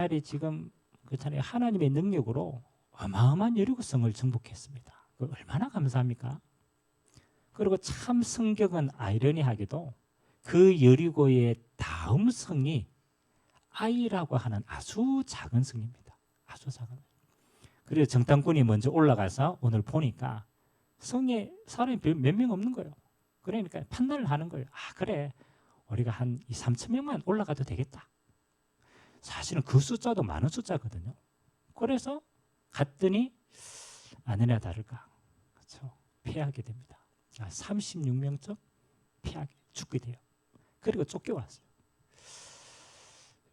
이스라엘이 지금 그렇잖아요. 하나님의 능력으로 어마어마한 여리고성을 정복했습니다. 얼마나 감사합니까? 그리고 참 성경은 아이러니하게도 그 여리고의 다음 성이 아이라고 하는 아주 작은 성입니다. 아주 작은. 그래서 정탐꾼이 먼저 올라가서 오늘 보니까 성에 사람이 몇 명 없는 거예요. 그러니까 판단을 하는 거예요. 아, 그래. 우리가 한 2, 3천 명만 올라가도 되겠다. 사실은 그 숫자도 많은 숫자거든요. 그래서 갔더니 아니나 다를까. 그렇죠. 피하게 됩니다. 36명쯤 피하게 죽게 돼요. 그리고 쫓겨왔어요.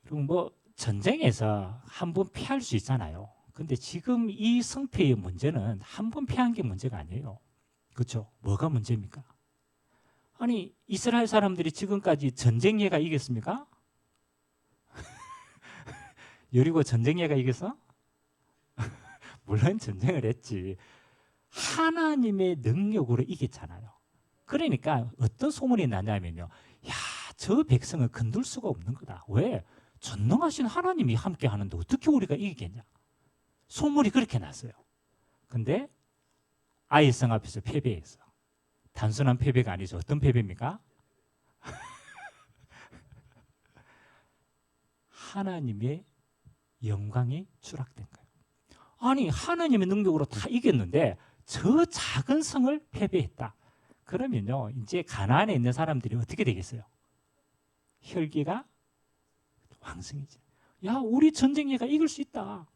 그리고 뭐 전쟁에서 한 번 피할 수 있잖아요. 근데 지금 이 성패의 문제는 한 번 피한 게 문제가 아니에요. 그렇죠? 뭐가 문제입니까? 아니 이스라엘 사람들이 지금까지 전쟁 예가 이겼습니까? 여리고 전쟁 예가 이겼어? 물론 전쟁을 했지. 하나님의 능력으로 이겼잖아요. 그러니까 어떤 소문이 나냐면요. 야, 저 백성을 건들 수가 없는 거다. 왜? 전능하신 하나님이 함께 하는데 어떻게 우리가 이기겠냐? 소문이 그렇게 났어요. 근데 아이성 앞에서 패배했어. 단순한 패배가 아니죠. 어떤 패배입니까? 하나님의 영광이 추락된 거예요. 아니 하나님의 능력으로 다 이겼는데 저 작은 성을 패배했다. 그러면요 이제 가나안에 있는 사람들이 어떻게 되겠어요? 혈기가 왕성이지. 야 우리 전쟁예가 이길 수 있다.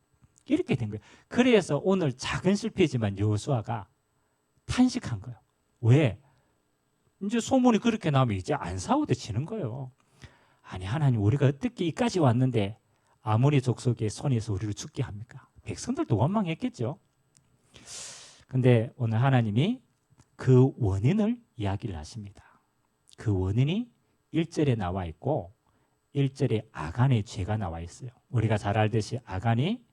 이렇게 된 거예요. 그래서 오늘 작은 실패지만 여호수아가 탄식한 거예요. 왜? 이제 소문이 그렇게 나오면 이제 안 싸우도 지는 거예요. 아니 하나님 우리가 어떻게 이까지 왔는데 아모리 족속의 손에서 우리를 죽게 합니까? 백성들도 원망했겠죠. 근데 오늘 하나님이 그 원인을 이야기를 하십니다. 그 원인이 1절에 나와 있고 1절에 아간의 죄가 나와 있어요. 우리가 잘 알듯이 아간이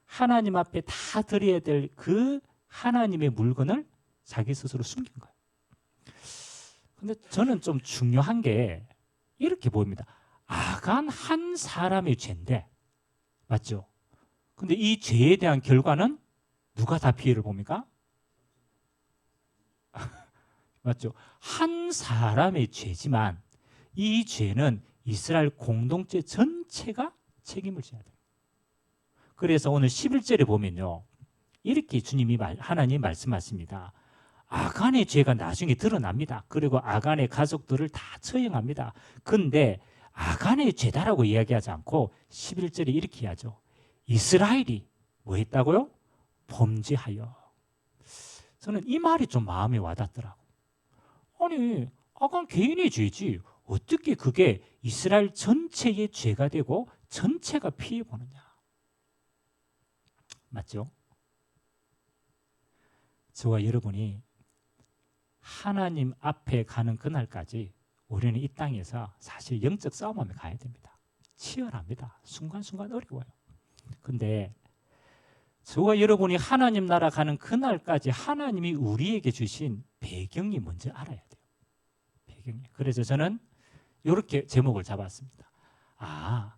하나님 앞에 다 드려야 될 그 하나님의 물건을 자기 스스로 숨긴 거예요. 근데 저는 좀 중요한 게 이렇게 보입니다. 아간 한 사람의 죄인데 맞죠? 근데 이 죄에 대한 결과는 누가 다 피해를 봅니까? 맞죠? 한 사람의 죄지만 이 죄는 이스라엘 공동체 전체가 책임을 져야 돼요. 그래서 오늘 11절에 보면요. 이렇게 주님이 하나님이 말씀하십니다. 아간의 죄가 나중에 드러납니다. 그리고 아간의 가족들을 다 처형합니다. 근데 아간의 죄다라고 이야기하지 않고 11절에 이렇게 하죠. 이스라엘이 뭐 했다고요? 범죄하여. 저는 이 말이 좀 마음에 와닿더라고. 아니 아간 개인의 죄지 어떻게 그게 이스라엘 전체의 죄가 되고 전체가 피해보느냐. 맞죠? 저와 여러분이 하나님 앞에 가는 그날까지 우리는 이 땅에서 사실 영적 싸움하며 가야 됩니다. 치열합니다. 순간순간 어려워요. 근데 저와 여러분이 하나님 나라 가는 그날까지 하나님이 우리에게 주신 배경이 뭔지 알아야 돼요. 배경이. 그래서 저는 이렇게 제목을 잡았습니다. 아,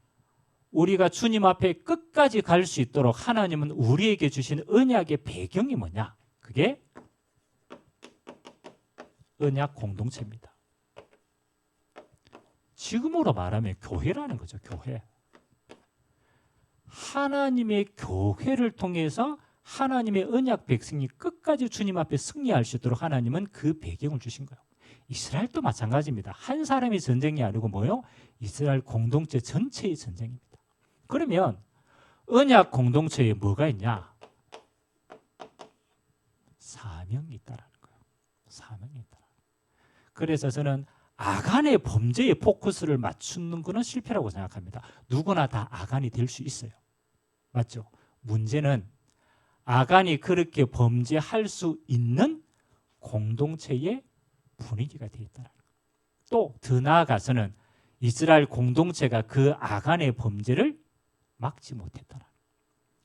우리가 주님 앞에 끝까지 갈 수 있도록 하나님은 우리에게 주신 언약의 배경이 뭐냐? 그게 언약 공동체입니다. 지금으로 말하면 교회라는 거죠. 교회. 하나님의 교회를 통해서 하나님의 언약 백성이 끝까지 주님 앞에 승리할 수 있도록 하나님은 그 배경을 주신 거예요. 이스라엘도 마찬가지입니다. 한 사람의 전쟁이 아니고 뭐요? 이스라엘 공동체 전체의 전쟁입니다. 그러면 언약 공동체에 뭐가 있냐? 사명이 있다라는 거예요. 사명이 있다. 그래서 저는 아간의 범죄에 포커스를 맞추는 것은 실패라고 생각합니다. 누구나 다 아간이 될 수 있어요. 맞죠? 문제는 아간이 그렇게 범죄할 수 있는 공동체의 분위기가 되어 있다는 거예요. 또 더 나아가서는 이스라엘 공동체가 그 아간의 범죄를 막지 못했다는 거예요.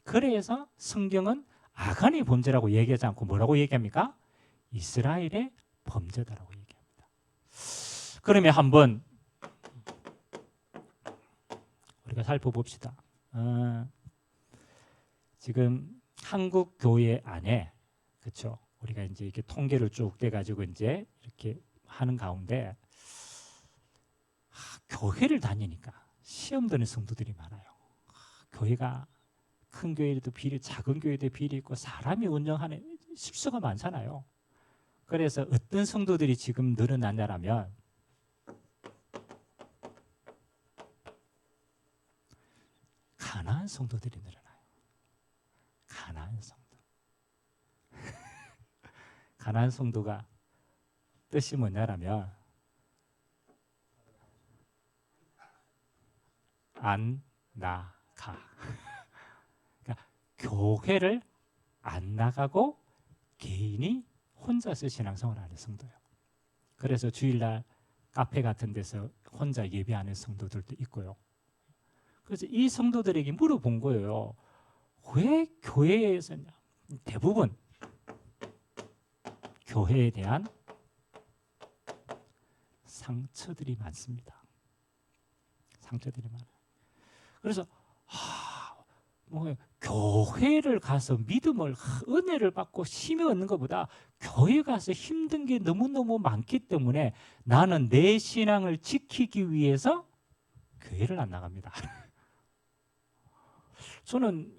그래서 성경은 아간의 범죄라고 얘기하지 않고 뭐라고 얘기합니까? 이스라엘의 범죄다라고 얘기합니다. 그러면 한번 우리가 살펴봅시다. 지금 한국 교회 안에 그렇죠. 우리가 이제 이렇게 통계를 쭉 떼가지고 이제 이렇게 하는 가운데 교회를 다니니까 시험 드는 성도들이 많아요. 교회가 큰 교회도 비리, 작은 교회도 비리 있고 사람이 운영하는 실수가 많잖아요. 그래서 어떤 성도들이 지금 늘어났냐면 가난한 성도들이 늘어나요. 가난한 성도. 가난한 성도가 뜻이 뭐냐면 안 나가. 그러니까 교회를 안 나가고 개인이 혼자서 신앙생활을 하는 성도예요. 그래서 주일날 카페 같은 데서 혼자 예배하는 성도들도 있고요. 그래서 이 성도들에게 물어본 거예요. 왜 교회에서냐? 대부분 교회에 대한 상처들이 많습니다. 상처들이 많아요. 그래서 뭐 교회를 가서 믿음을 은혜를 받고 힘이 얻는 것보다 교회 가서 힘든 게 너무너무 많기 때문에 나는 내 신앙을 지키기 위해서 교회를 안 나갑니다. 저는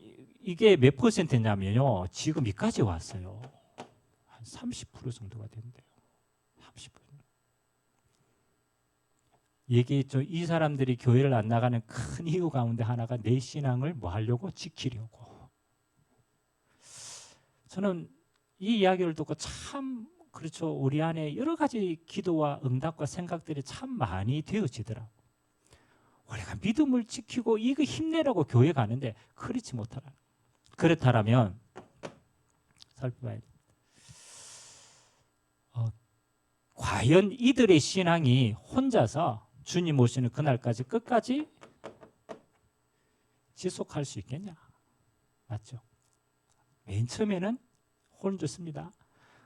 이게 몇 퍼센트냐면요. 지금 이까지 왔어요. 한 30% 정도가 된대요. 30%. 얘기했죠. 이 사람들이 교회를 안 나가는 큰 이유 가운데 하나가 내 신앙을 뭐 하려고? 지키려고. 저는 이 이야기를 듣고 참 그렇죠. 우리 안에 여러 가지 기도와 응답과 생각들이 참 많이 되어지더라고. 우리가 믿음을 지키고 이거 힘내라고 교회 가는데 그렇지 못하라. 그렇다면 살펴봐야 돼. 과연 이들의 신앙이 혼자서 주님 오시는 그날까지 끝까지 지속할 수 있겠냐? 맞죠? 맨 처음에는 혼줬습니다.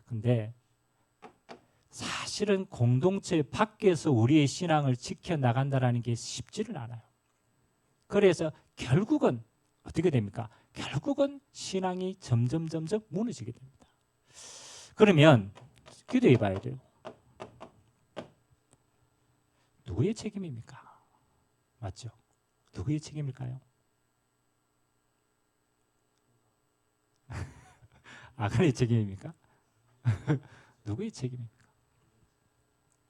근데 사실은 공동체 밖에서 우리의 신앙을 지켜나간다는 게 쉽지는 않아요. 그래서 결국은 어떻게 됩니까? 결국은 신앙이 점점 무너지게 됩니다. 그러면 기도해 봐야 돼요. 누구의 책임입니까? 맞죠? 누구의 책임일까요? 아간의 책임입니까? 누구의 책임입니까?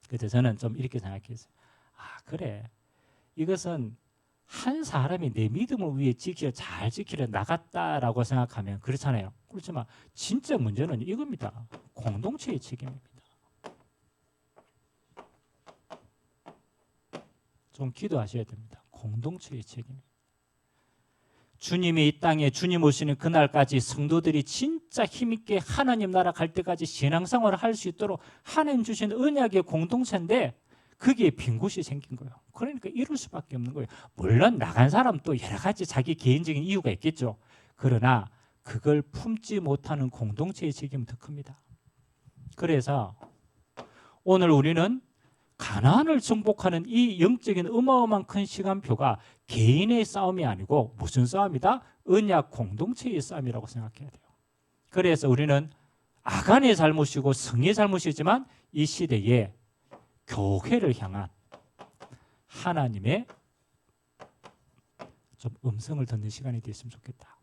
그래서 저는 좀 이렇게 생각했어요. 그래. 이것은 한 사람이 내 믿음을 위해 잘 지키려 나갔다라고 생각하면 그렇잖아요. 그렇지만 진짜 문제는 이겁니다. 공동체의 책임입니다. 좀 기도하셔야 됩니다. 공동체의 책임. 주님이 이 땅에 주님 오시는 그날까지 성도들이 진짜 힘있게 하나님 나라 갈 때까지 신앙생활을 할 수 있도록 하나님 주신 언약의 공동체인데 거기에 빈 곳이 생긴 거예요. 그러니까 이럴 수밖에 없는 거예요. 물론 나간 사람 또 여러 가지 자기 개인적인 이유가 있겠죠. 그러나 그걸 품지 못하는 공동체의 책임은 더 큽니다. 그래서 오늘 우리는 가나안을 정복하는 이 영적인 어마어마한 큰 시간표가 개인의 싸움이 아니고 무슨 싸움이다? 언약 공동체의 싸움이라고 생각해야 돼요. 그래서 우리는 아간의 잘못이고 성의 잘못이지만 이 시대에 교회를 향한 하나님의 좀 음성을 듣는 시간이 됐으면 좋겠다.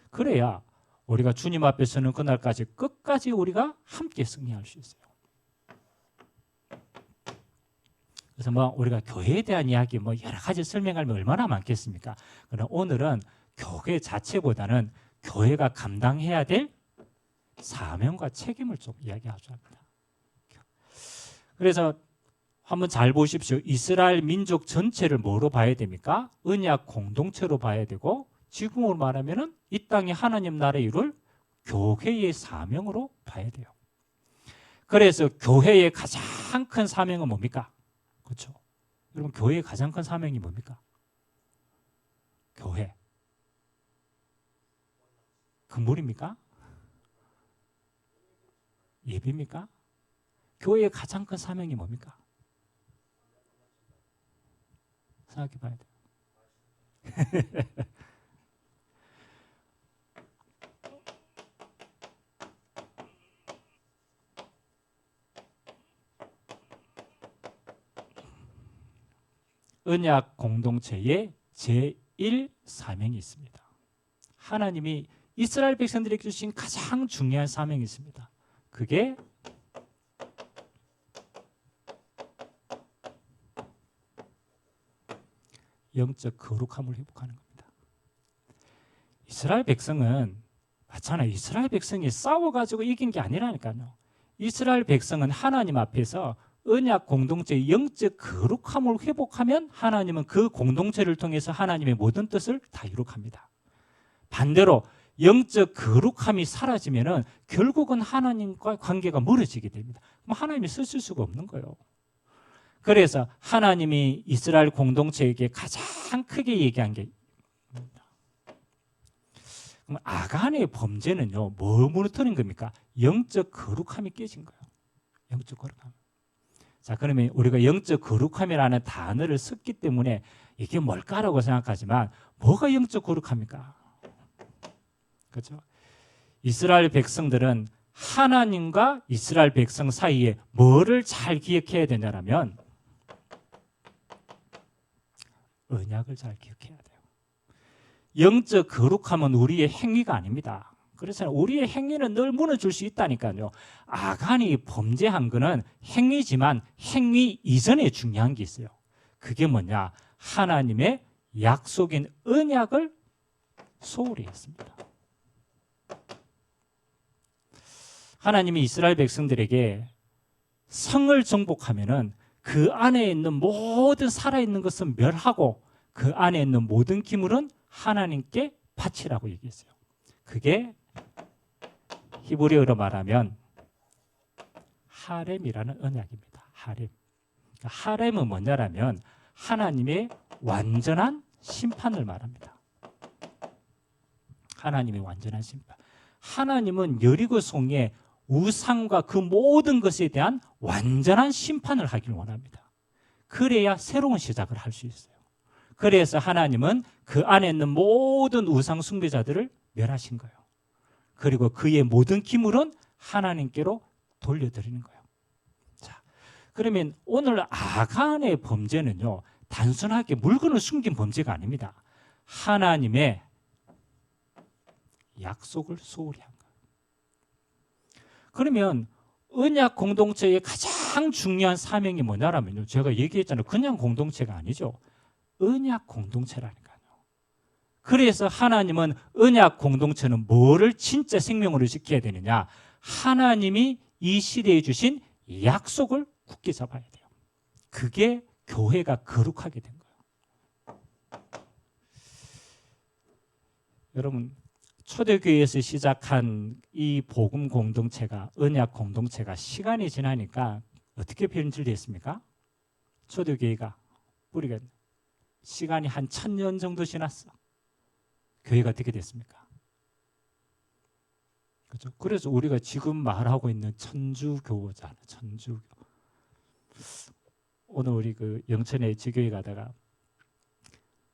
그래야 우리가 주님 앞에 서는 그날까지 끝까지 우리가 함께 승리할 수 있어요. 그래서 뭐 우리가 교회에 대한 이야기 뭐 여러 가지 설명하면 얼마나 많겠습니까? 그러나 오늘은 교회 자체보다는 교회가 감당해야 될 사명과 책임을 좀 이야기하자 합니다. 그래서 한번 잘 보십시오. 이스라엘 민족 전체를 뭐로 봐야 됩니까? 언약 공동체로 봐야 되고 지금으로 말하면은 이 땅에 하나님 나라의 일을 교회의 사명으로 봐야 돼요. 그래서 교회의 가장 큰 사명은 뭡니까? 그렇죠. 여러분 교회의 가장 큰 사명이 뭡니까? 교회. 건물입니까? 예배입니까? 교회의 가장 큰 사명이 뭡니까? 생각해 봐야 돼요. 언약 공동체의 제1 사명이 있습니다. 하나님이 이스라엘 백성들에게 주신 가장 중요한 사명이 있습니다. 그게 영적 거룩함을 회복하는 겁니다. 이스라엘 백성은 맞잖아요. 이스라엘 백성이 싸워가지고 이긴 게 아니라니까요. 이스라엘 백성은 하나님 앞에서 언약 공동체의 영적 거룩함을 회복하면 하나님은 그 공동체를 통해서 하나님의 모든 뜻을 다 이룩합니다. 반대로 영적 거룩함이 사라지면은 결국은 하나님과 관계가 멀어지게 됩니다. 그럼 하나님이 쓰실 수가 없는 거예요. 그래서 하나님이 이스라엘 공동체에게 가장 크게 얘기한 게 그럼 아간의 범죄는요, 뭐 무너뜨린 겁니까? 영적 거룩함이 깨진 거예요. 영적 거룩함. 자, 그러면 우리가 영적 거룩함이라는 단어를 썼기 때문에 이게 뭘까라고 생각하지만 뭐가 영적 거룩함입니까? 그렇죠? 이스라엘 백성들은 하나님과 이스라엘 백성 사이에 뭐를 잘 기억해야 되냐면 언약을 잘 기억해야 돼요. 영적 거룩함은 우리의 행위가 아닙니다. 그래서 우리의 행위는 늘 무너질 수 있다니까요. 아간이 범죄한 거는 행위지만 행위 이전에 중요한 게 있어요. 그게 뭐냐? 하나님의 약속인 언약을 소홀히 했습니다. 하나님이 이스라엘 백성들에게 성을 정복하면은 그 안에 있는 모든 살아있는 것은 멸하고 그 안에 있는 모든 기물은 하나님께 바치라고 얘기했어요. 그게 히브리어로 말하면 하렘이라는 언약입니다. 하렘. 그러니까 하렘은 뭐냐라면 하나님의 완전한 심판을 말합니다. 하나님의 완전한 심판. 하나님은 여리고 성에 우상과 그 모든 것에 대한 완전한 심판을 하기를 원합니다. 그래야 새로운 시작을 할 수 있어요. 그래서 하나님은 그 안에 있는 모든 우상 숭배자들을 멸하신 거예요. 그리고 그의 모든 기물은 하나님께로 돌려드리는 거예요. 자, 그러면 오늘 아간의 범죄는요, 단순하게 물건을 숨긴 범죄가 아닙니다. 하나님의 약속을 소홀히 한 거예요. 그러면 언약 공동체의 가장 중요한 사명이 뭐냐라면요, 제가 얘기했잖아요. 그냥 공동체가 아니죠. 언약 공동체라니까요. 그래서 하나님은 언약 공동체는 뭐를 진짜 생명으로 지켜야 되느냐? 하나님이 이 시대에 주신 약속을 굳게 잡아야 돼요. 그게 교회가 거룩하게 된 거예요. 여러분, 초대교회에서 시작한 이 복음 공동체가, 언약 공동체가 시간이 지나니까 어떻게 변질됐습니까? 초대교회가 우리가 시간이 한 1000년 정도 지났어. 교회가 어떻게 됐습니까? 그렇죠? 그래서 우리가 지금 말하고 있는 천주교잖아. 천주교. 오늘 우리 그 영천에 지교회 가다가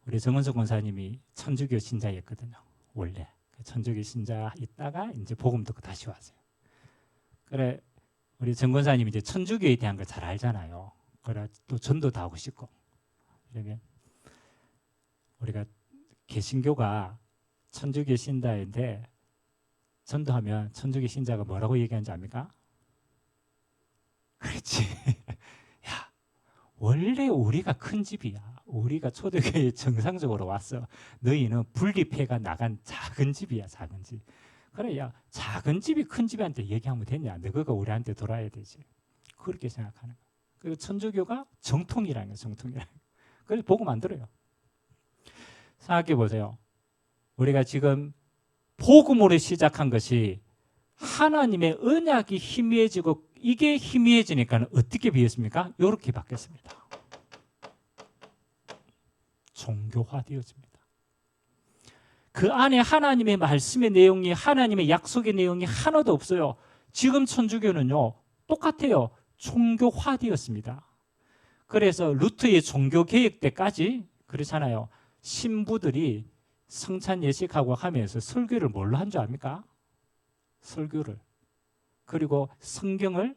우리 정은석 권사님이 천주교 신자였거든요. 원래 천주교 신자 있다가 이제 복음 듣고 다시 왔어요. 그래 우리 정 권사님이 이제 천주교에 대한 걸 잘 알잖아요. 그래 또 전도도 하고 싶고. 그러면 우리가 개신교가 천주교 신자인데 전도하면 천주교 신자가 뭐라고 얘기하는지 압니까? 그렇지. 야, 원래 우리가 큰 집이야. 우리가 초대교회에 정상적으로 왔어. 너희는 분리패가 나간 작은 집이야, 작은 집. 그래, 야, 작은 집이 큰 집한테 얘기하면 되냐? 너가 우리한테 돌아야 되지. 그렇게 생각하는 거야. 그리고 천주교가 정통이라는 거야, 정통이라는 거야. 그래서 복음 안 들어요. 생각해 보세요. 우리가 지금 복음으로 시작한 것이 하나님의 언약이 희미해지고 이게 희미해지니까 어떻게 비었습니까? 이렇게 바뀌었습니다. 종교화되어집니다. 그 안에 하나님의 말씀의 내용이, 하나님의 약속의 내용이 하나도 없어요. 지금 천주교는요, 똑같아요. 종교화되었습니다. 그래서 루트의 종교개혁 때까지 그렇잖아요. 신부들이 성찬 예식하고 하면서 설교를 뭘로 한 줄 압니까? 설교를. 그리고 성경을,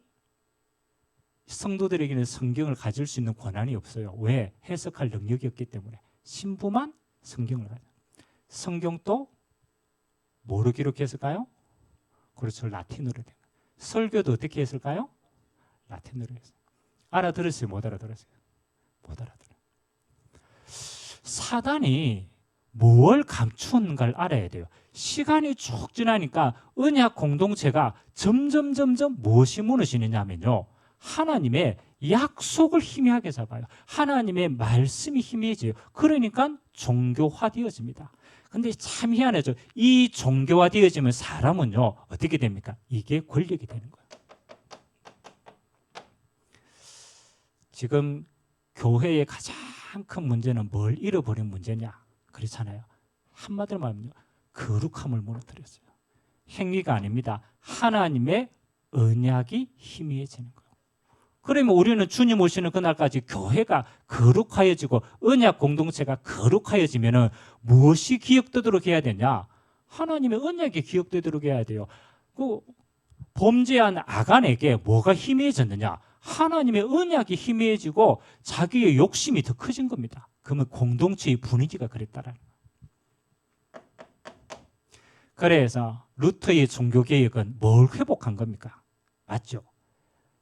성도들에게는 성경을 가질 수 있는 권한이 없어요. 왜? 해석할 능력이 없기 때문에. 신부만 성경을 가져. 성경도 뭐로 기록했을까요? 그렇죠. 라틴어로 된. 설교도 어떻게 했을까요? 라틴어로 했어요. 알아들었어요? 못 알아들었어요? 못 알아들어요. 사단이 뭘 감추는가를 알아야 돼요. 시간이 쭉 지나니까 언약 공동체가 점점 무엇이 무너지느냐면요, 하나님의 약속을 희미하게 잡아요. 하나님의 말씀이 희미해져요. 그러니까 종교화되어집니다. 근데 참 희한하죠. 이 종교화되어지면 사람은요 어떻게 됩니까? 이게 권력이 되는 거예요. 지금 교회의 가장 큰 문제는 뭘 잃어버린 문제냐? 그렇잖아요. 한마디로 말하면 거룩함을 무너뜨렸어요. 행위가 아닙니다. 하나님의 언약이 희미해지는 거예요. 그러면 우리는 주님 오시는 그날까지 교회가 거룩하여지고 언약 공동체가 거룩하여지면 무엇이 기억되도록 해야 되냐? 하나님의 언약이 기억되도록 해야 돼요. 그 범죄한 아간에게 뭐가 희미해졌느냐? 하나님의 언약이 희미해지고 자기의 욕심이 더 커진 겁니다. 그러면 공동체의 분위기가 그랬다라는 거예요. 그래서 루터의 종교개혁은 뭘 회복한 겁니까? 맞죠?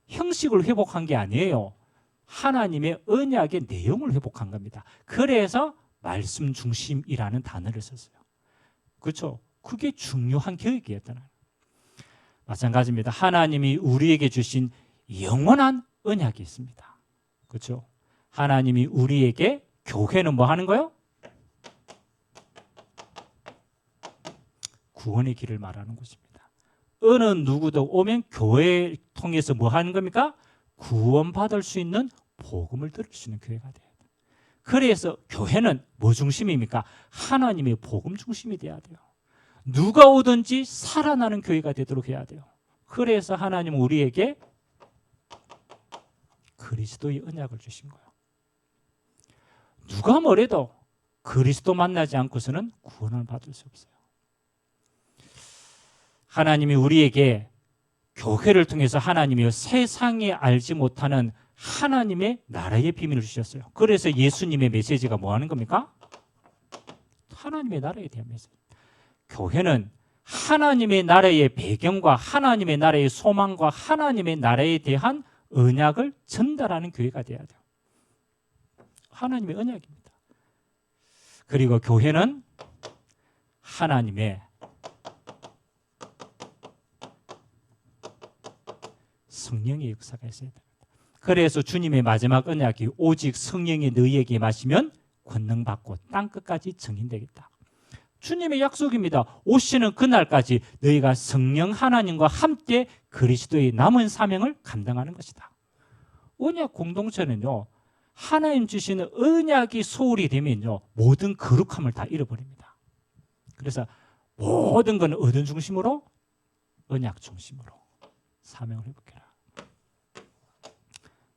형식을 회복한 게 아니에요. 하나님의 언약의 내용을 회복한 겁니다. 그래서 말씀 중심이라는 단어를 썼어요. 그렇죠? 그게 중요한 개혁이었잖아요. 마찬가지입니다. 하나님이 우리에게 주신 영원한 언약이 있습니다. 그렇죠? 하나님이 우리에게, 교회는 뭐 하는 거예요? 구원의 길을 말하는 것입니다. 어느 누구도 오면 교회를 통해서 뭐 하는 겁니까? 구원받을 수 있는 복음을 들을 수 있는 교회가 돼야 돼요. 그래서 교회는 뭐 중심입니까? 하나님의 복음 중심이 돼야 돼요. 누가 오든지 살아나는 교회가 되도록 해야 돼요. 그래서 하나님은 우리에게 그리스도의 언약을 주신 거예요. 누가 뭐래도 그리스도 만나지 않고서는 구원을 받을 수 없어요. 하나님이 우리에게 교회를 통해서 하나님이 세상이 알지 못하는 하나님의 나라의 비밀을 주셨어요. 그래서 예수님의 메시지가 뭐 하는 겁니까? 하나님의 나라에 대한 메시지. 교회는 하나님의 나라의 배경과 하나님의 나라의 소망과 하나님의 나라에 대한 언약을 전달하는 교회가 돼야 돼요. 하나님의 언약입니다. 그리고 교회는 하나님의 성령의 역사가 있어야 됩니다. 그래서 주님의 마지막 언약이 오직 성령이 너희에게 마시면 권능 받고 땅 끝까지 증인되겠다. 주님의 약속입니다. 오시는 그날까지 너희가 성령 하나님과 함께 그리스도의 남은 사명을 감당하는 것이다. 언약 공동체는요, 하나님 주시는 언약이 소홀히 되면요, 모든 거룩함을 다 잃어버립니다. 그래서 모든 건 어떤 중심으로? 언약 중심으로 사명을 회복해라.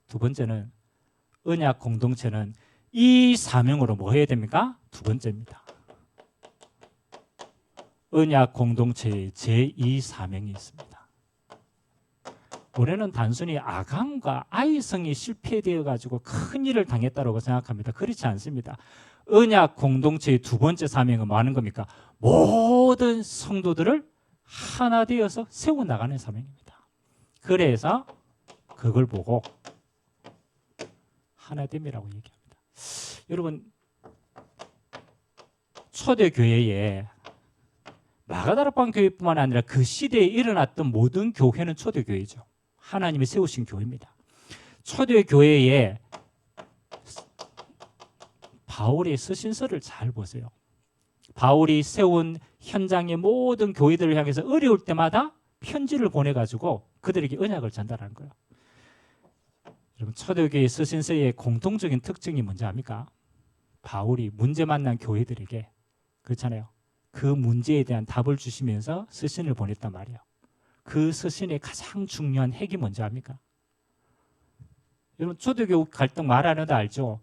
두 번째는, 언약 공동체는 이 사명으로 뭐 해야 됩니까? 두 번째입니다. 언약 공동체의 제2 사명이 있습니다. 우리는 단순히 아간과 아이성이 실패되어 가지고 큰 일을 당했다고 생각합니다. 그렇지 않습니다. 언약 공동체의 두 번째 사명은 뭐 하는 겁니까? 모든 성도들을 하나 되어서 세워나가는 사명입니다. 그래서 그걸 보고 하나됨이라고 얘기합니다. 여러분, 초대교회에 마가다락방 교회뿐만 아니라 그 시대에 일어났던 모든 교회는 초대교회죠. 하나님이 세우신 교회입니다. 초대교회에 바울의 서신서를 잘 보세요. 바울이 세운 현장의 모든 교회들을 향해서 어려울 때마다 편지를 보내가지고 그들에게 언약을 전달하는 거예요. 여러분, 초대교회의 서신서의 공통적인 특징이 뭔지 압니까? 바울이 문제 만난 교회들에게, 그렇잖아요, 그 문제에 대한 답을 주시면서 서신을 보냈단 말이에요. 그 서신의 가장 중요한 핵이 뭔지 압니까? 여러분, 초대교회 갈등 말 안 해도 알죠?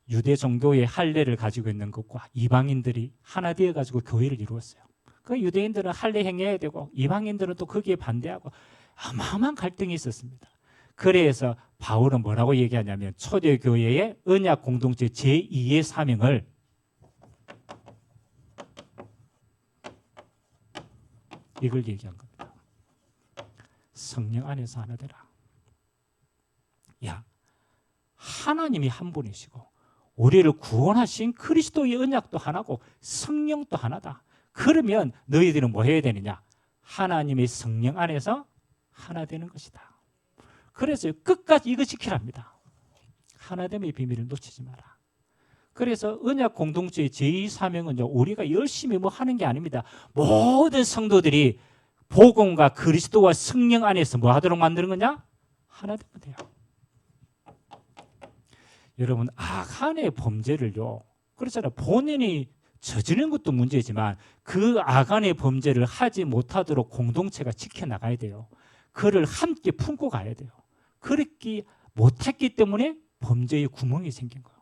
유대 종교의 할례를 가지고 있는 것과 이방인들이 하나 되어 가지고 교회를 이루었어요. 그 유대인들은 할례 행해야 되고 이방인들은 또 거기에 반대하고 어마어마한 갈등이 있었습니다. 그래서 바울은 뭐라고 얘기하냐면 초대교회의 언약 공동체 제2의 사명을 이걸 얘기한 겁니다. 성령 안에서 하나 되라. 야, 하나님이 한 분이시고 우리를 구원하신 그리스도의 언약도 하나고 성령도 하나다. 그러면 너희들은 뭐 해야 되느냐? 하나님의 성령 안에서 하나 되는 것이다. 그래서 끝까지 이거 지키랍니다. 하나됨의 비밀을 놓치지 마라. 그래서 언약 공동체의 제2사명은 우리가 열심히 뭐 하는 게 아닙니다. 모든 성도들이 복음과 그리스도와 성령 안에서 뭐 하도록 만드는 거냐? 하나 되면 돼요. 여러분, 악한의 범죄를요, 그렇잖아요. 본인이 저지르는 것도 문제지만 그 악한의 범죄를 하지 못하도록 공동체가 지켜나가야 돼요. 그를 함께 품고 가야 돼요. 그렇게 못했기 때문에 범죄의 구멍이 생긴 거예요.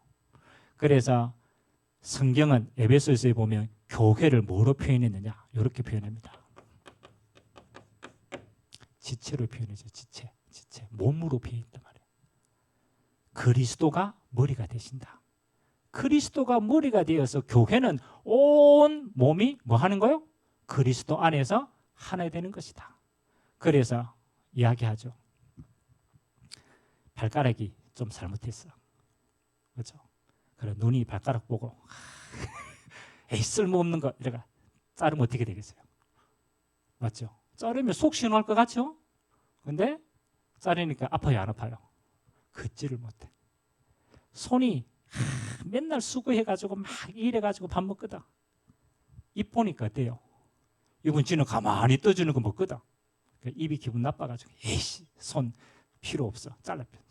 그래서 성경은 에베소서에 보면 교회를 뭐로 표현했느냐? 이렇게 표현합니다. 지체로 표현해서 지체. 몸으로 표현했단 말이에요. 그리스도가 머리가 되신다. 그리스도가 머리가 되어서 교회는 온 몸이 뭐 하는 거요? 그리스도 안에서 하나 되는 것이다. 그래서 이야기하죠. 발가락이 좀 잘못했어. 그렇죠? 그래 눈이 발가락 보고 에이 쓸모없는 거 이래가 자르면 어떻게 되겠어요? 맞죠? 자르면 속 시원할 것 같죠? 근데 자르니까 아파요, 안 아파요? 걷지를 못해. 손이 맨날 수고해가지고 막 일해가지고 밥 먹거든. 입 보니까 어때요? 이분 지는 가만히 떠주는 거 먹거든. 입이 기분 나빠가지고 에이씨 손 필요 없어 잘라버려.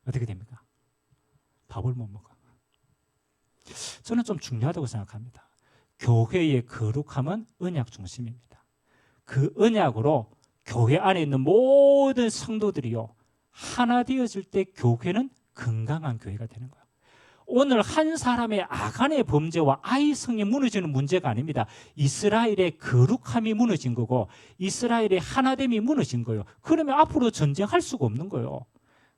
어떻게 됩니까? 밥을 못 먹어. 저는 좀 중요하다고 생각합니다. 교회의 거룩함은 언약 중심입니다. 그 언약으로 교회 안에 있는 모든 성도들이요 하나 되어질 때 교회는 건강한 교회가 되는 거예요. 오늘 한 사람의 악한의 범죄와 아이성이 무너지는 문제가 아닙니다. 이스라엘의 거룩함이 무너진 거고 이스라엘의 하나됨이 무너진 거예요. 그러면 앞으로 전쟁할 수가 없는 거예요.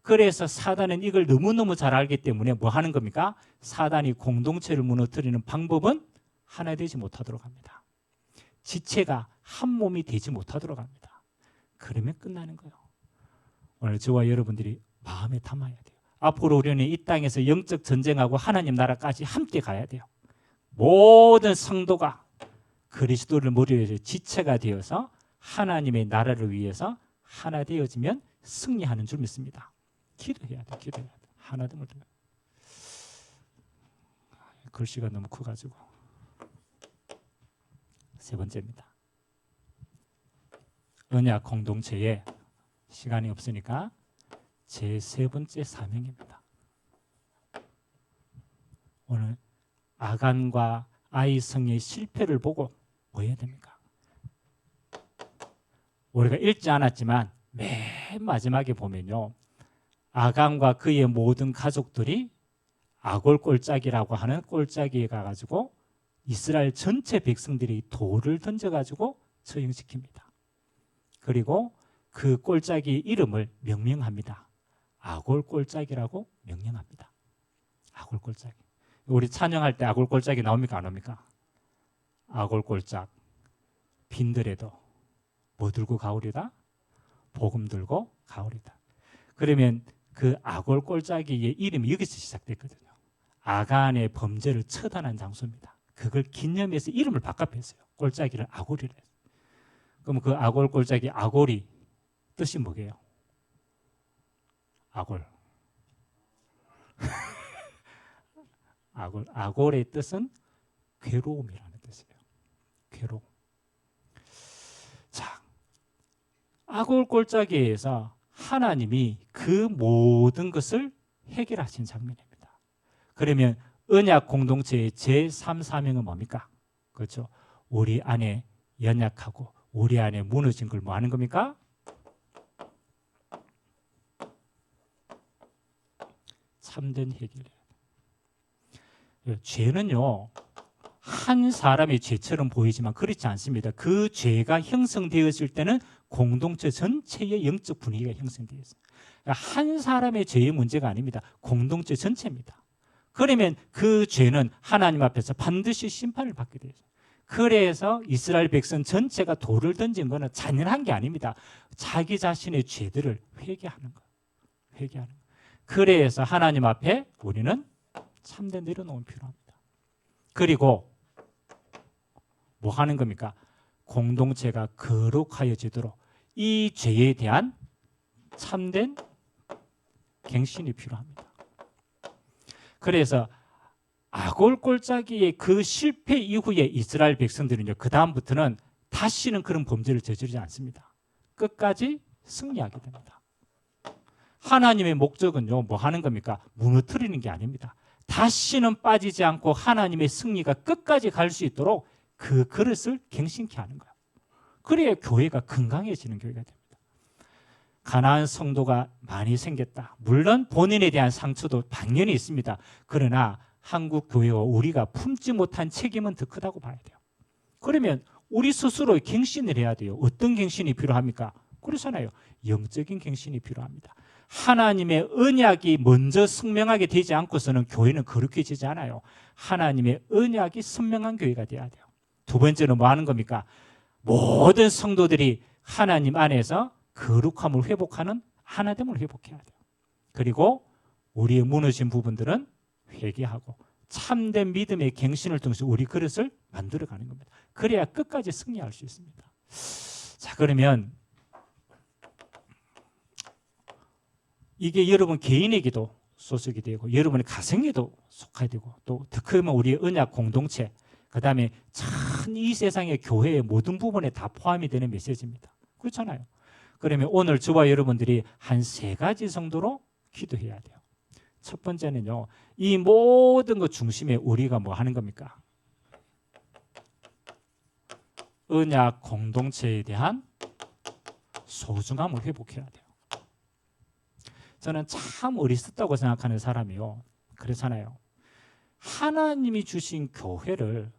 그래서 사단은 이걸 너무너무 잘 알기 때문에 뭐 하는 겁니까? 사단이 공동체를 무너뜨리는 방법은 하나 되지 못하도록 합니다. 지체가 한 몸이 되지 못하도록 합니다. 그러면 끝나는 거예요. 오늘 저와 여러분들이 마음에 담아야 돼요. 앞으로 우리는 이 땅에서 영적 전쟁하고 하나님 나라까지 함께 가야 돼요. 모든 성도가 그리스도를 머리에 지체가 되어서 하나님의 나라를 위해서 하나 되어지면 승리하는 줄 믿습니다. 기도해야 돼, 기도해야 돼. 하나됨을 좀. 글씨가 너무 커가지고. 세 번째입니다. 언약 공동체에 시간이 없으니까 제 세 번째 사명입니다. 오늘 아간과 아이성의 실패를 보고 뭐 해야 됩니까? 우리가 읽지 않았지만 맨 마지막에 보면요. 아간과 그의 모든 가족들이 아골 꼴짝이라고 하는 꼴짝이에 가가지고 이스라엘 전체 백성들이 돌을 던져가지고 처형시킵니다. 그리고 그 꼴짝이의 이름을 명명합니다. 아골 꼴짝이라고 명명합니다. 아골 꼴짝이. 우리 찬양할 때 아골 꼴짝이 나옵니까? 안 나옵니까? 아골 꼴짝. 빈들에도 뭐 들고 가오리다? 복음 들고 가오리다. 그러면 그 아골 꼴짝이의 이름이 여기서 시작됐거든요. 아간의 범죄를 처단한 장소입니다. 그걸 기념해서 이름을 바꿔뺐어요. 꼴짝이를 아골이래. 그럼 그 아골 꼴짝이 아골이 뜻이 뭐게요? 아골. 아골의 뜻은 괴로움이라는 뜻이에요. 괴로움. 자, 아골 꼴짝이에서 하나님이 그 모든 것을 해결하신 장면입니다. 그러면 언약 공동체의 제3사명은 뭡니까? 그렇죠. 우리 안에 연약하고 우리 안에 무너진 걸 뭐 하는 겁니까? 참된 해결. 죄는요, 한 사람의 죄처럼 보이지만 그렇지 않습니다. 그 죄가 형성되었을 때는 공동체 전체의 영적 분위기가 형성되어 있어요. 그러니까 한 사람의 죄의 문제가 아닙니다. 공동체 전체입니다. 그러면 그 죄는 하나님 앞에서 반드시 심판을 받게 되죠. 그래서 이스라엘 백성 전체가 돌을 던진 것은 잔인한 게 아닙니다. 자기 자신의 죄들을 회개하는 거예요. 회개하는 거예요. 그래서 하나님 앞에 우리는 참된 내려놓음이 필요합니다. 그리고 뭐 하는 겁니까? 공동체가 거룩하여지도록 이 죄에 대한 참된 갱신이 필요합니다. 그래서 아골골짜기의 그 실패 이후에 이스라엘 백성들은요, 그 다음부터는 다시는 그런 범죄를 저지르지 않습니다. 끝까지 승리하게 됩니다. 하나님의 목적은요, 뭐 하는 겁니까? 무너뜨리는 게 아닙니다. 다시는 빠지지 않고 하나님의 승리가 끝까지 갈 수 있도록 그 그릇을 갱신케 하는 거예요. 그래야 교회가 건강해지는 교회가 됩니다. 가난한 성도가 많이 생겼다. 물론 본인에 대한 상처도 당연히 있습니다. 그러나 한국 교회와 우리가 품지 못한 책임은 더 크다고 봐야 돼요. 그러면 우리 스스로 갱신을 해야 돼요. 어떤 갱신이 필요합니까? 그렇잖아요. 영적인 갱신이 필요합니다. 하나님의 언약이 먼저 선명하게 되지 않고서는 교회는 거룩해지지 않아요. 하나님의 언약이 선명한 교회가 돼야 돼요. 두 번째는 뭐 하는 겁니까? 모든 성도들이 하나님 안에서 거룩함을 회복하는 하나됨을 회복해야 돼요. 그리고 우리의 무너진 부분들은 회개하고 참된 믿음의 갱신을 통해서 우리 그릇을 만들어가는 겁니다. 그래야 끝까지 승리할 수 있습니다. 자, 그러면 이게 여러분 개인에게도 소속이 되고 여러분의 가정에도 속하게 되고 또 더 크면 우리의 언약 공동체, 그 다음에 전 이 세상의 교회의 모든 부분에 다 포함이 되는 메시지입니다. 그렇잖아요. 그러면 오늘 저와 여러분들이 한 3가지 정도로 기도해야 돼요. 첫 번째는요, 이 모든 것 중심에 우리가 뭐 하는 겁니까? 언약 공동체에 대한 소중함을 회복해야 돼요. 저는 참 어리석다고 생각하는 사람이요, 그렇잖아요. 하나님이 주신 교회를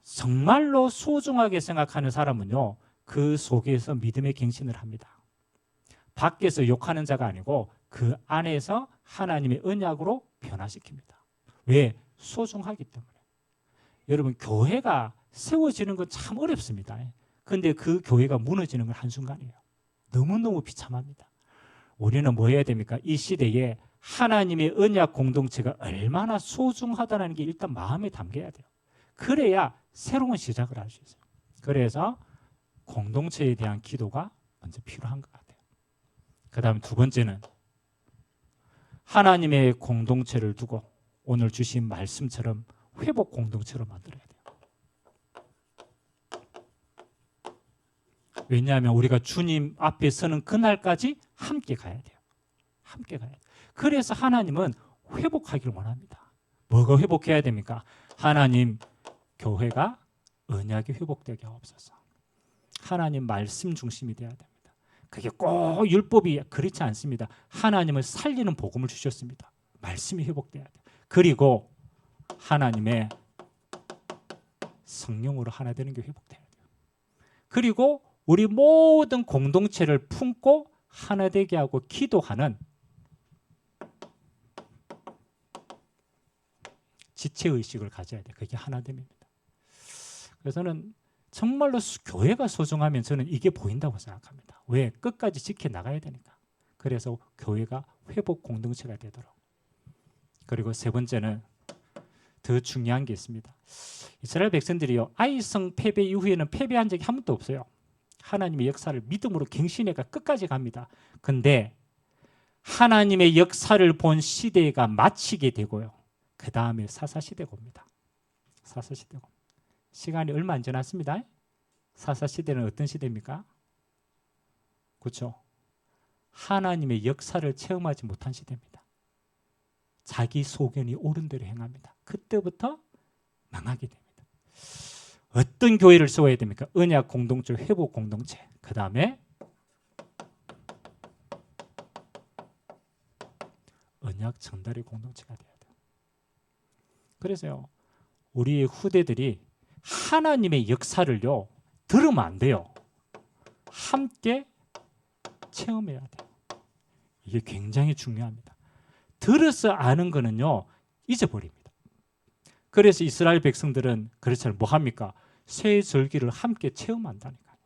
정말로 소중하게 생각하는 사람은요, 그 속에서 믿음의 갱신을 합니다. 밖에서 욕하는 자가 아니고 그 안에서 하나님의 언약으로 변화시킵니다. 왜? 소중하기 때문에. 여러분, 교회가 세워지는 건 참 어렵습니다. 근데 그 교회가 무너지는 건 한순간이에요. 너무너무 비참합니다. 우리는 뭐 해야 됩니까? 이 시대에 하나님의 언약 공동체가 얼마나 소중하다는 게 일단 마음에 담겨야 돼요. 그래야 새로운 시작을 할 수 있어요. 그래서 공동체에 대한 기도가 먼저 필요한 것 같아요. 그 다음 두 번째는 하나님의 공동체를 두고 오늘 주신 말씀처럼 회복 공동체로 만들어야 돼요. 왜냐하면 우리가 주님 앞에 서는 그날까지 함께 가야 돼요. 함께 가야 돼요. 그래서 하나님은 회복하기를 원합니다. 뭐가 회복해야 됩니까? 하나님, 교회가 언약이 회복되게 하옵소서. 하나님 말씀 중심이 되어야 됩니다. 그게 꼭 율법이 그렇지 않습니다. 하나님을 살리는 복음을 주셨습니다. 말씀이 회복돼야 돼요. 그리고 하나님의 성령으로 하나 되는 게 회복돼야 돼요. 그리고 우리 모든 공동체를 품고 하나 되게 하고 기도하는 지체의식을 가져야 돼요. 그게 하나됨입니다. 그래서 저는 정말로 교회가 소중하면 저는 이게 보인다고 생각합니다. 왜? 끝까지 지켜나가야 되니까. 그래서 교회가 회복 공동체가 되도록. 그리고 세 번째는 더 중요한 게 있습니다. 이스라엘 백성들이요, 아이성 패배 이후에는 패배한 적이 한 번도 없어요. 하나님의 역사를 믿음으로 갱신해가 끝까지 갑니다. 근데 하나님의 역사를 본 시대가 마치게 되고요, 그 다음에 사사시대가 옵니다. 사사시대가 옵니다. 시간이 얼마 안 지났습니다. 사사시대는 어떤 시대입니까? 그렇죠? 하나님의 역사를 체험하지 못한 시대입니다. 자기 소견이 옳은 대로 행합니다. 그때부터 망하게 됩니다. 어떤 교회를 세워야 됩니까? 언약 공동체, 회복 공동체. 그 다음에 언약 전달의 공동체가 돼야 돼요. 그래서요, 우리의 후대들이 하나님의 역사를요 들으면 안 돼요. 함께 체험해야 돼요. 이게 굉장히 중요합니다. 들어서 아는 거는요 잊어버립니다. 그래서 이스라엘 백성들은 그렇잖아요. 뭐 합니까? 새 절기를 함께 체험한다니까요.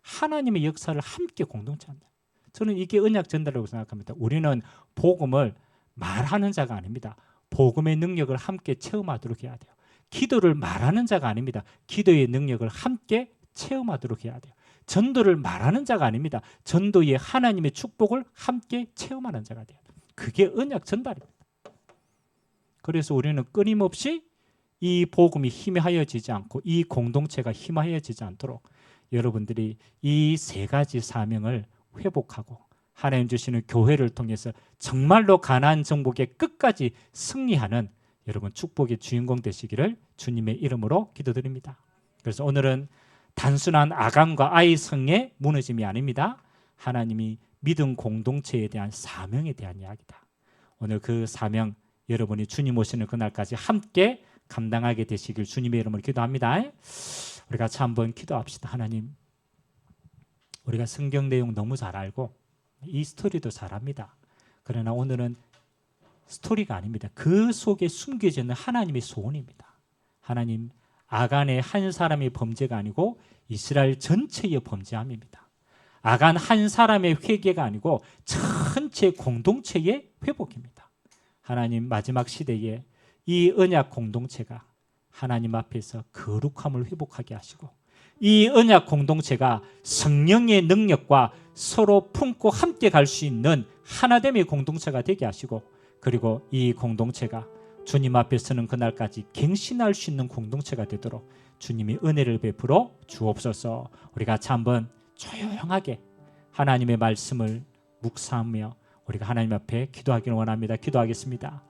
하나님의 역사를 함께 공동체 한다. 저는 이게 언약 전달이라고 생각합니다. 우리는 복음을 말하는 자가 아닙니다. 복음의 능력을 함께 체험하도록 해야 돼요. 기도를 말하는 자가 아닙니다. 기도의 능력을 함께 체험하도록 해야 돼요. 전도를 말하는 자가 아닙니다. 전도의 하나님의 축복을 함께 체험하는 자가 돼요. 그게 언약 전달입니다. 그래서 우리는 끊임없이 이 복음이 희미하여지지 않고 이 공동체가 희미하여지지 않도록 여러분들이 이 세 가지 사명을 회복하고 하나님 주시는 교회를 통해서 정말로 가나안 정복의 끝까지 승리하는 여러분 축복의 주인공 되시기를 주님의 이름으로 기도드립니다. 그래서 오늘은 단순한 아간과 아이성의 무너짐이 아닙니다. 하나님이 믿음 공동체에 대한 사명에 대한 이야기다. 오늘 그 사명 여러분이 주님 오시는 그날까지 함께 감당하게 되시길 주님의 이름으로 기도합니다. 우리 같이 한번 기도합시다. 하나님, 우리가 성경 내용 너무 잘 알고 이 스토리도 잘합니다. 그러나 오늘은 스토리가 아닙니다. 그 속에 숨겨져 있는 하나님의 소원입니다. 하나님, 아간의 한 사람의 범죄가 아니고 이스라엘 전체의 범죄함입니다. 아간 한 사람의 회개가 아니고 전체 공동체의 회복입니다. 하나님, 마지막 시대에 이 언약 공동체가 하나님 앞에서 거룩함을 회복하게 하시고 이 언약 공동체가 성령의 능력과 서로 품고 함께 갈 수 있는 하나됨의 공동체가 되게 하시고 그리고 이 공동체가 주님 앞에 서는 그날까지 갱신할 수 있는 공동체가 되도록 주님이 은혜를 베풀어 주옵소서. 우리가 같이 한번 조용하게 하나님의 말씀을 묵상하며 우리가 하나님 앞에 기도하기를 원합니다. 기도하겠습니다.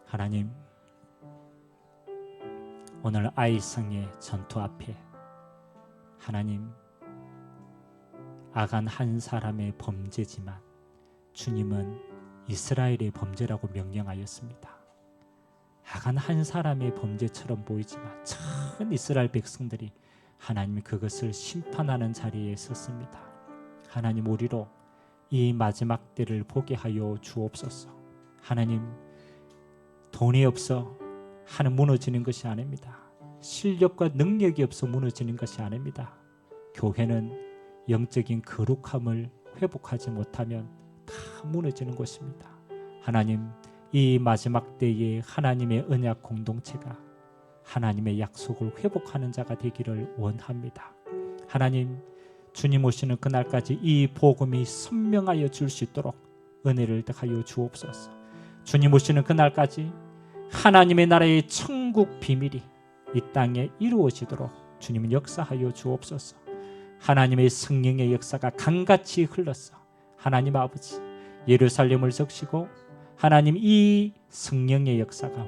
하나님, 오늘 아이성의 전투 앞에 하나님, 아간 한 사람의 범죄지만 주님은 이스라엘의 범죄라고 명령하였습니다. 아간 한 사람의 범죄처럼 보이지만 전 이스라엘 백성들이 하나님이 그것을 심판하는 자리에 섰습니다. 하나님, 우리로 이 마지막 때를 보게 하여 주옵소서. 하나님, 돈이 없어 하는 무너지는 것이 아닙니다. 실력과 능력이 없어 무너지는 것이 아닙니다. 교회는 영적인 거룩함을 회복하지 못하면 다 무너지는 것입니다. 하나님, 이 마지막 때에 하나님의 언약 공동체가 하나님의 약속을 회복하는 자가 되기를 원합니다. 하나님, 주님 오시는 그날까지 이 복음이 선명하여 줄 수 있도록 은혜를 더하여 주옵소서. 주님 오시는 그날까지 하나님의 나라의 천국 비밀이 이 땅에 이루어지도록 주님은 역사하여 주옵소서. 하나님의 성령의 역사가 강같이 흘러서 하나님 아버지 예루살렘을 적시고 하나님 이 성령의 역사가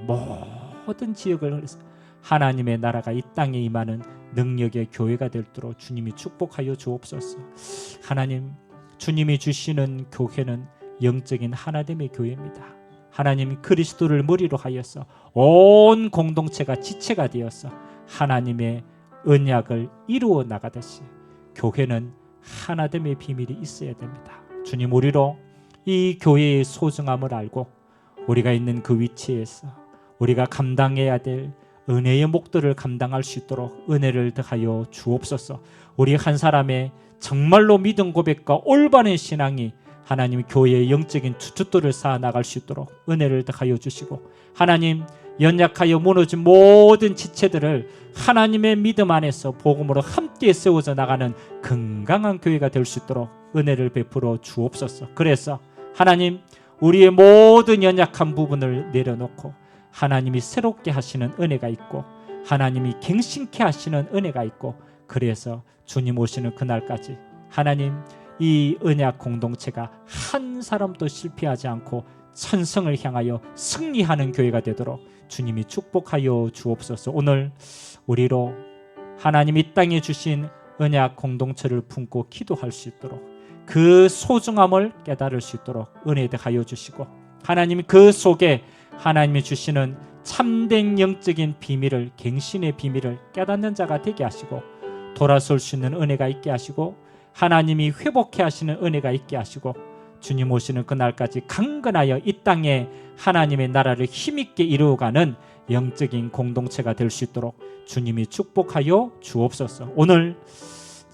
모든 지역을 흘러서 하나님의 나라가 이 땅에 임하는 능력의 교회가 되도록 주님이 축복하여 주옵소서. 하나님, 주님이 주시는 교회는 영적인 하나됨의 교회입니다. 하나님, 그리스도를 머리로 하여서 온 공동체가 지체가 되어서 하나님의 언약을 이루어 나가듯이 교회는 하나됨의 비밀이 있어야 됩니다. 주님, 우리로 이 교회의 소중함을 알고 우리가 있는 그 위치에서 우리가 감당해야 될 은혜의 목도를 감당할 수 있도록 은혜를 더하여 주옵소서. 우리 한 사람의 정말로 믿음 고백과 올바른 신앙이 하나님 교회의 영적인 주춧돌을 쌓아 나갈 수 있도록 은혜를 더하여 주시고 하나님, 연약하여 무너진 모든 지체들을 하나님의 믿음 안에서 복음으로 함께 세워져 나가는 건강한 교회가 될 수 있도록 은혜를 베풀어 주옵소서. 그래서 하나님, 우리의 모든 연약한 부분을 내려놓고 하나님이 새롭게 하시는 은혜가 있고 하나님이 갱신케 하시는 은혜가 있고 그래서 주님 오시는 그날까지 하나님, 이 언약 공동체가 한 사람도 실패하지 않고 천성을 향하여 승리하는 교회가 되도록 주님이 축복하여 주옵소서. 오늘 우리로 하나님 이 땅에 주신 언약 공동체를 품고 기도할 수 있도록 그 소중함을 깨달을 수 있도록 은혜 더하여 주시고 하나님 그 속에 하나님이 주시는 참된 영적인 비밀을, 갱신의 비밀을 깨닫는 자가 되게 하시고, 돌아설 수 있는 은혜가 있게 하시고, 하나님이 회복해 하시는 은혜가 있게 하시고, 주님 오시는 그날까지 강건하여 이 땅에 하나님의 나라를 힘있게 이루어가는 영적인 공동체가 될 수 있도록 주님이 축복하여 주옵소서. 오늘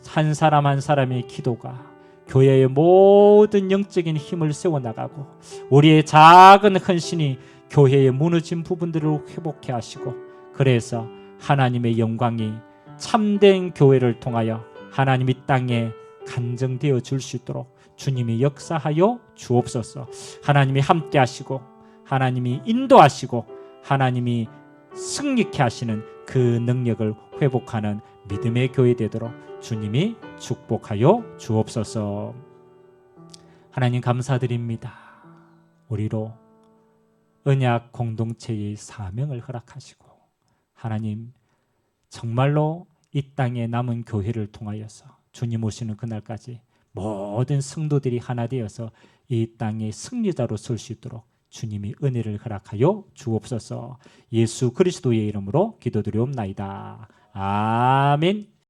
한 사람 한 사람의 기도가 교회의 모든 영적인 힘을 세워나가고, 우리의 작은 헌신이 교회의 무너진 부분들을 회복해 하시고, 그래서 하나님의 영광이 참된 교회를 통하여 하나님 이 땅에 간증되어 줄 수 있도록 주님이 역사하여 주옵소서. 하나님이 함께 하시고, 하나님이 인도하시고, 하나님이 승리케 하시는 그 능력을 회복하는 믿음의 교회 되도록 주님이 축복하여 주옵소서. 하나님 감사드립니다. 우리로 언약 공동체의 사명을 허락하시고, 하나님 정말로 이 땅에 남은 교회를 통하여서 주님 오시는 그날까지 모든 성도들이 하나 되어서 이 땅의 승리자로 설 수 있도록 주님이 은혜를 허락하여 주옵소서. 예수 그리스도의 이름으로 기도드리옵나이다. 아멘.